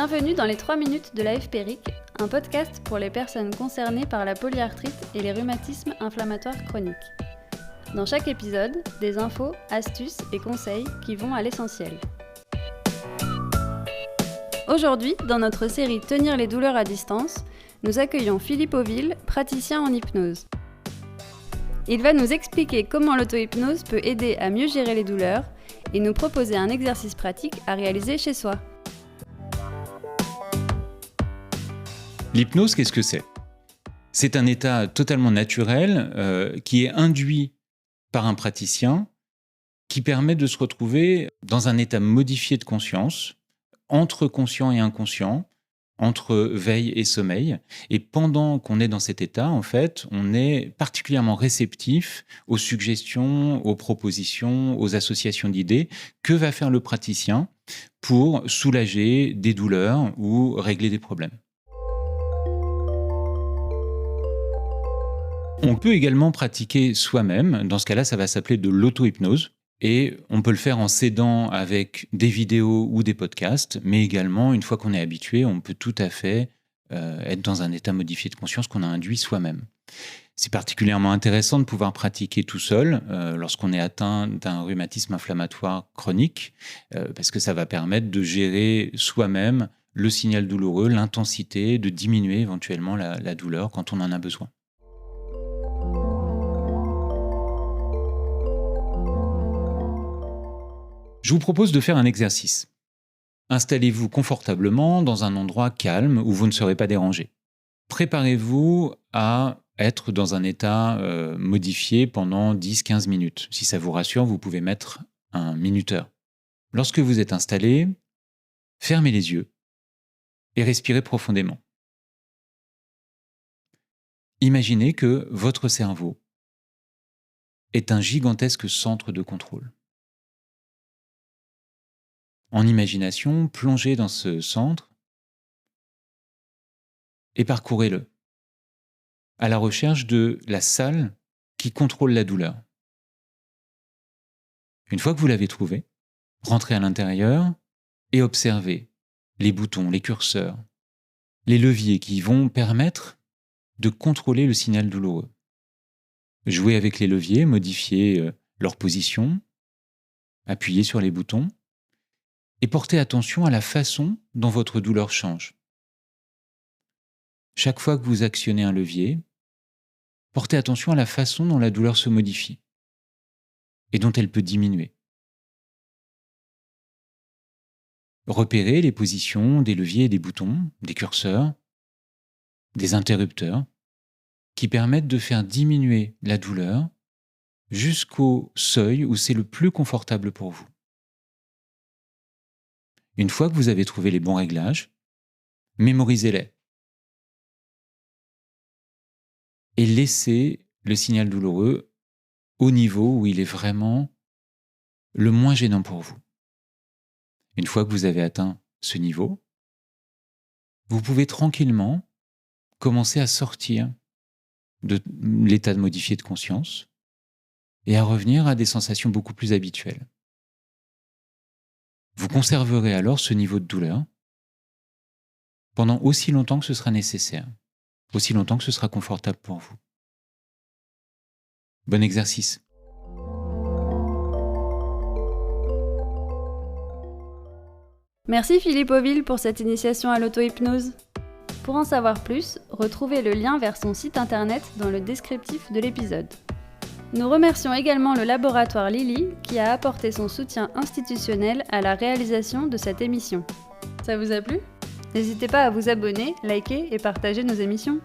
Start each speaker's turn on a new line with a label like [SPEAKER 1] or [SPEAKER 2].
[SPEAKER 1] Bienvenue dans les 3 minutes de l'AFPRIC, un podcast pour les personnes concernées par la polyarthrite et les rhumatismes inflammatoires chroniques. Dans chaque épisode, des infos, astuces et conseils qui vont à l'essentiel. Aujourd'hui, dans notre série Tenir les douleurs à distance, nous accueillons Philippe Auville, praticien en hypnose. Il va nous expliquer comment l'auto-hypnose peut aider à mieux gérer les douleurs et nous proposer un exercice pratique à réaliser chez soi.
[SPEAKER 2] L'hypnose, qu'est-ce que c'est ? C'est un état totalement naturel qui est induit par un praticien qui permet de se retrouver dans un état modifié de conscience, entre conscient et inconscient, entre veille et sommeil. Et pendant qu'on est dans cet état, en fait, on est particulièrement réceptif aux suggestions, aux propositions, aux associations d'idées que va faire le praticien pour soulager des douleurs ou régler des problèmes. On peut également pratiquer soi-même. Dans ce cas-là, ça va s'appeler de l'auto-hypnose. Et on peut le faire en s'aidant avec des vidéos ou des podcasts, mais également, une fois qu'on est habitué, on peut tout à fait être dans un état modifié de conscience qu'on a induit soi-même. C'est particulièrement intéressant de pouvoir pratiquer tout seul lorsqu'on est atteint d'un rhumatisme inflammatoire chronique, parce que ça va permettre de gérer soi-même le signal douloureux, l'intensité, de diminuer éventuellement la douleur quand on en a besoin. Je vous propose de faire un exercice. Installez-vous confortablement dans un endroit calme où vous ne serez pas dérangé. Préparez-vous à être dans un état modifié pendant 10-15 minutes. Si ça vous rassure, vous pouvez mettre un minuteur. Lorsque vous êtes installé, fermez les yeux et respirez profondément. Imaginez que votre cerveau est un gigantesque centre de contrôle. En imagination, plongez dans ce centre et parcourez-le à la recherche de la salle qui contrôle la douleur. Une fois que vous l'avez trouvé, rentrez à l'intérieur et observez les boutons, les curseurs, les leviers qui vont permettre de contrôler le signal douloureux. Jouez avec les leviers, modifiez leur position, appuyez sur les boutons. Et portez attention à la façon dont votre douleur change. Chaque fois que vous actionnez un levier, portez attention à la façon dont la douleur se modifie et dont elle peut diminuer. Repérez les positions des leviers et des boutons, des curseurs, des interrupteurs, qui permettent de faire diminuer la douleur jusqu'au seuil où c'est le plus confortable pour vous. Une fois que vous avez trouvé les bons réglages, mémorisez-les. Et laissez le signal douloureux au niveau où il est vraiment le moins gênant pour vous. Une fois que vous avez atteint ce niveau, vous pouvez tranquillement commencer à sortir de l'état modifié de conscience et à revenir à des sensations beaucoup plus habituelles. Vous conserverez alors ce niveau de douleur pendant aussi longtemps que ce sera nécessaire, aussi longtemps que ce sera confortable pour vous. Bon exercice.
[SPEAKER 1] Merci Philippe Auville pour cette initiation à l'auto-hypnose. Pour en savoir plus, retrouvez le lien vers son site internet dans le descriptif de l'épisode. Nous remercions également le laboratoire Lilly qui a apporté son soutien institutionnel à la réalisation de cette émission. Ça vous a plu ? N'hésitez pas à vous abonner, liker et partager nos émissions.